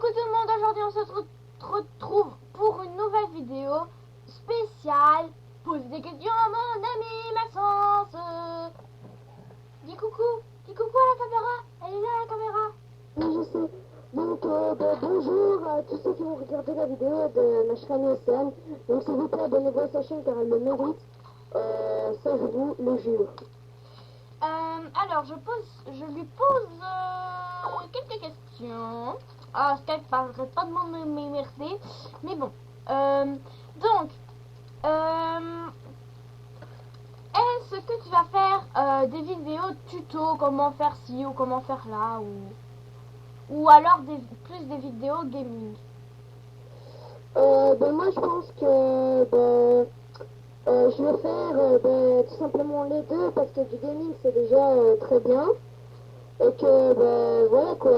Coucou tout le monde, aujourd'hui on se retrouve pour une nouvelle vidéo spéciale. Pose des questions à mon ami Maxence. Dis coucou à la caméra, elle est là la caméra. Oui, je sais. Donc, bonjour à tous ceux qui vont regarder la vidéo de ma chaîne Océane. Donc, s'il vous plaît, abonnez-vous à sa chaîne car elle le mérite. Ça, je vous le jure. Alors je lui pose quelques questions. Ah, Skype parlerait pas de m'emmerder, mais bon. Donc, est-ce que tu vas faire des vidéos tuto, comment faire ci ou comment faire là, ou alors plus des vidéos gaming? Moi, je pense que je vais faire tout simplement les deux parce que du gaming, c'est déjà très bien. Et que, voilà quoi.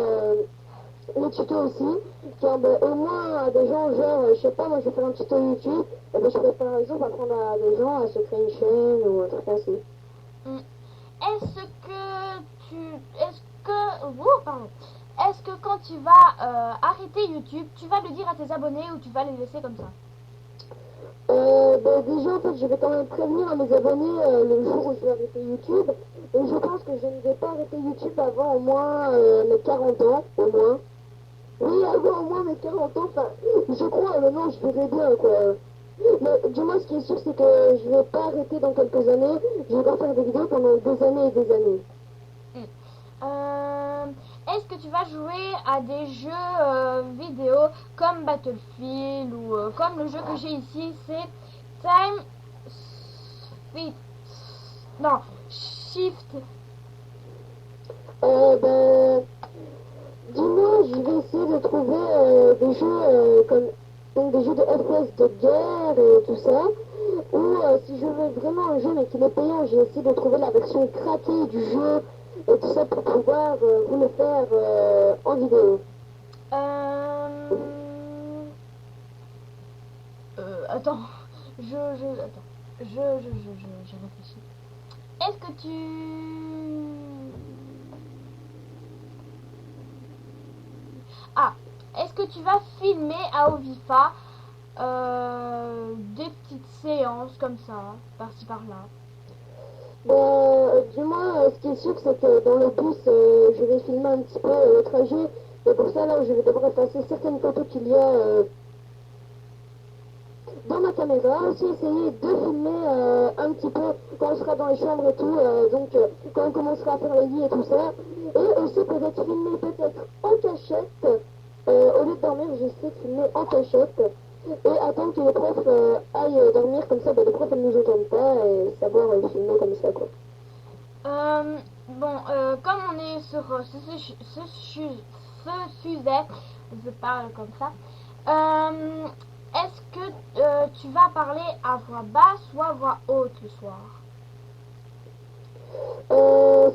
Les tutos aussi, car au moins des gens genre, je sais pas, moi je vais faire un tuto YouTube, et je peux par exemple apprendre à des gens à se créer une chaîne ou un truc ainsi. Est-ce que quand tu vas arrêter YouTube, tu vas le dire à tes abonnés ou tu vas les laisser comme ça? Déjà en fait je vais quand même prévenir à mes abonnés le jour où je vais arrêter YouTube, et je pense que je ne vais pas arrêter YouTube avant au moins mes 40 ans, au moins. Oui, avant au moins mes 40 ans, enfin, je crois, maintenant je verrai bien quoi. Mais du moins, ce qui est sûr, c'est que je vais pas arrêter dans quelques années. Je vais encore faire des vidéos pendant des années et des années. Est-ce que tu vas jouer à des jeux vidéo comme Battlefield ou comme le jeu que j'ai ici, c'est Time Fit. Non, Shift. Dis-moi, je vais essayer de trouver des jeux comme donc des jeux de FPS de guerre et tout ça. Ou si je veux vraiment un jeu mais qu'il est payant, j'ai essayé de trouver la version craquée du jeu et tout ça pour pouvoir vous le faire en vidéo. Attends, je réfléchis. Est-ce que tu... Ah, est-ce que tu vas filmer à Ovifa des petites séances comme ça, par-ci par-là? Du moins, ce qui est sûr, c'est que dans le bus, je vais filmer un petit peu le trajet. Et pour ça, là, je vais devoir effacer certaines photos qu'il y a dans ma caméra. Aussi, essayer de filmer un petit peu quand on sera dans les chambres et tout. Quand on commencera à faire les lits et tout ça. Et aussi, peut-être filmer peut-être en cachette. Au lieu de dormir, j'essaie de filmer en cachette. Et attendre que le prof aille dormir, comme ça, le prof ne nous entende pas et savoir filmer comme ça, quoi. Comme on est sur ce sujet, je parle comme ça. Est-ce que tu vas parler à voix basse ou à voix haute le soir?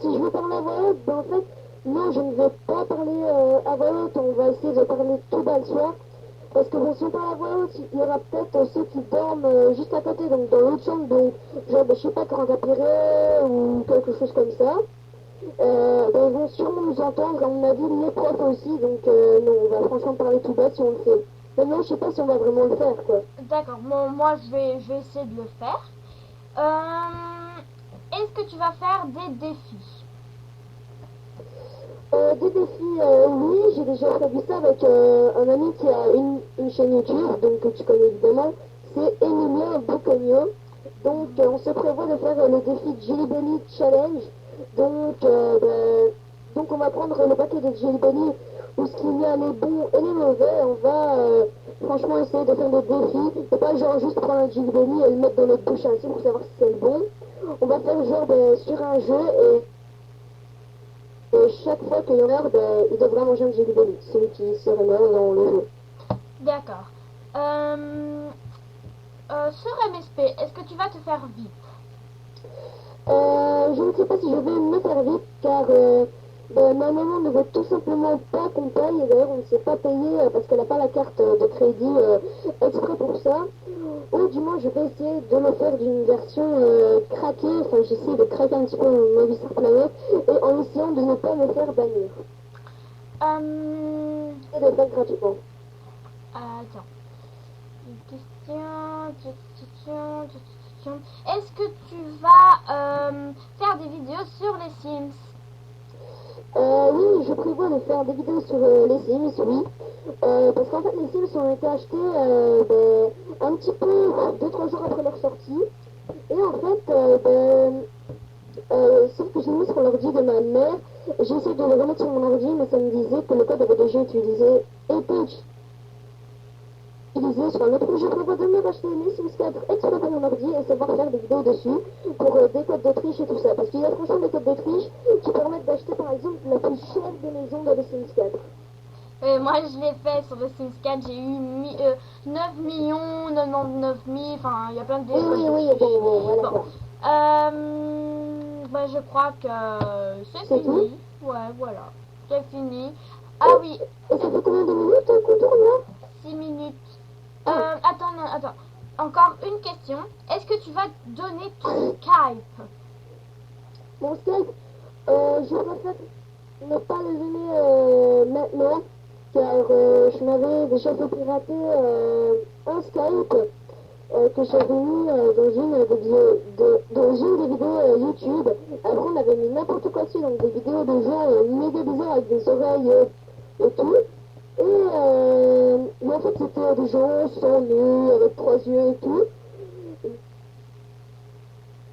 Si je veux parler à voix haute, en fait, non, je ne vais pas parler à voix haute. On va essayer de parler tout bas le soir. Parce que si on parle à voix haute, il y aura peut-être ceux qui dorment juste à côté, donc dans l'autre chambre, donc genre, je sais pas, quand Piré ou quelque chose comme ça. Ils vont sûrement nous entendre, à mon avis, les profs aussi, donc non, on va franchement parler tout bas si on le fait. Maintenant, je sais pas si on va vraiment le faire, quoi. D'accord, moi je vais essayer de le faire. Est-ce que tu vas faire des défis? Des défis, oui, j'ai déjà prévu ça avec un ami qui a une chaîne YouTube, donc que tu connais évidemment, c'est Emilien Bocogno. Donc on se prévoit de faire le défi Jelly Belly Challenge. Donc on va prendre le paquet de Jelly Belly où ce qu'il y a les bons et les mauvais. On va franchement essayer de faire des défis, et pas genre juste prendre un Jelly Belly et le mettre dans notre bouche ainsi pour savoir si c'est le bon. On va faire genre sur un jeu et chaque fois qu'il y en a, il devra manger un Jelly Belly, celui qui serait meilleur dans le jeu. D'accord. Sur MSP, est-ce que tu vas te faire VIP? Je ne sais pas si je vais me faire vite car ma maman ne veut tout simplement pas qu'on paye, et d'ailleurs on ne s'est pas payé parce qu'elle n'a pas la carte de crédit exprès pour ça. Ou du moins je vais essayer de le faire d'une version craquée, enfin j'essaie de craquer un petit peu ma vie sur planète et en essayant de ne pas me faire bannir. de faire gratuitement. Attends. Une question. Est-ce que tu vas faire des vidéos sur les Sims? Oui, je prévois de faire des vidéos sur les Sims, oui. Parce qu'en fait, les Sims ont été achetés un petit peu 2-3 jours après leur sortie. Et en fait, sauf que j'ai mis sur l'ordi de ma mère. J'ai essayé de le remettre sur mon ordi, mais ça me disait que le code avait déjà été utilisé sur un autre. Je prévois de me racheter une Sims 4 exprès pour mon ordi et savoir faire des vidéos dessus pour des codes de triche et tout ça. Parce qu'il y a franchement des codes de triche qui permettent d'acheter par exemple la plus chère des maisons dans les Sims 4. Moi je l'ai fait sur le Sims 4, j'ai eu 9 millions, 99 000, enfin il y a plein de Oui, bon, voilà. Bon. Je crois que c'est C'est fini. Ouais, voilà, c'est fini. Ah oui, Et ça fait combien de minutes qu'on tourne là? 6 minutes. Ah. Attends. Encore une question. Est-ce que tu vas donner ton Skype? Mon Skype, je préfère ne pas le donner maintenant, car je m'avais déjà fait pirater un Skype que j'avais mis dans une des vidéos YouTube. Après, on avait mis n'importe quoi dessus, donc des vidéos de gens méga bizarres avec des oreilles et tout. Mais en fait, c'était des gens sans nez, avec 3 yeux et tout.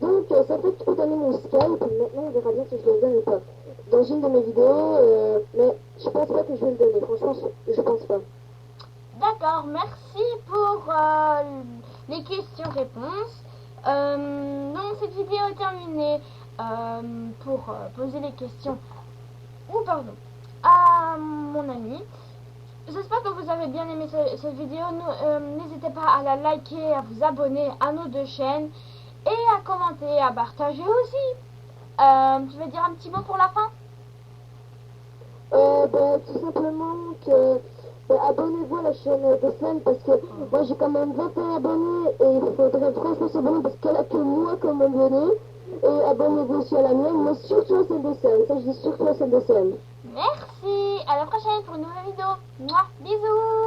Donc, ça fait que tu peux donner mon Skype. Maintenant, on verra bien si je le donne ou pas. Dans une de mes vidéos, mais je pense pas que je vais le donner. Franchement, je pense pas. D'accord, merci pour les questions-réponses. Donc, cette vidéo est terminée pour poser les questions. Pardon. À mon ami. J'espère que vous avez bien aimé cette vidéo. N'hésitez pas à la liker, à vous abonner à nos deux chaînes et à commenter, à partager aussi. Tu veux dire un petit mot pour la fin? Tout simplement que abonnez-vous à la chaîne de Slime parce que moi j'ai quand même 21 abonnés et il faudrait franchement s'abonner parce qu'elle a que moi comme abonné. Et abonnez-vous aussi à la mienne, mais surtout à celle de Slime. Ça, je dis surtout à celle de Slime. Merci, à la prochaine pour une nouvelle vidéo. Mouah, bisous.